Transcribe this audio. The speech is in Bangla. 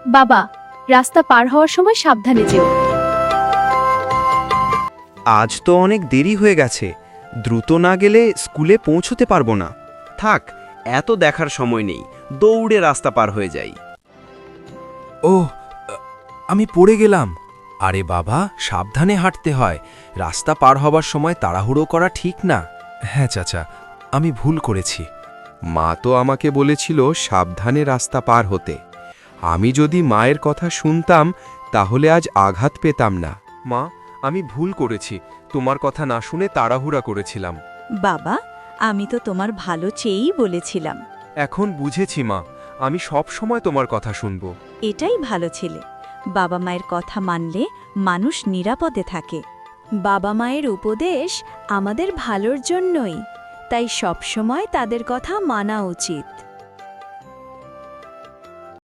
বাবা, রাস্তা পার হওয়ার সময় সাবধানে যেও। আজ তো অনেক দেরি হয়ে গেছে, দ্রুত না গেলে স্কুলে পৌঁছতে পারবো না। থাক, এত দেখার সময় নেই, দৌড়ে রাস্তা পার হয়ে যাই। ওহ, আমি পড়ে গেলাম। আরে বাবা, সাবধানে হাঁটতে হয়। রাস্তা পার হবার সময় তাড়াহুড়ো করা ঠিক না। হ্যাঁ চাচা, আমি ভুল করেছি। মা তো আমাকে বলেছিল সাবধানে রাস্তা পার হতে। আমি যদি মায়ের কথা শুনতাম তাহলে আজ আঘাত পেতাম না। মা, আমি ভুল করেছি। তোমার কথা না শুনে তাড়াহুড়া করেছিলাম। বাবা, আমি তো তোমার ভালো চেয়েই বলেছিলাম। এখন বুঝেছি মা, আমি সব সময় তোমার কথা শুনব। এটাই ভালো ছেলে। বাবা মায়ের কথা মানলে মানুষ নিরাপদে থাকে। বাবা মায়ের উপদেশ আমাদের ভালোর জন্যই, তাই সবসময় তাদের কথা মানা উচিত।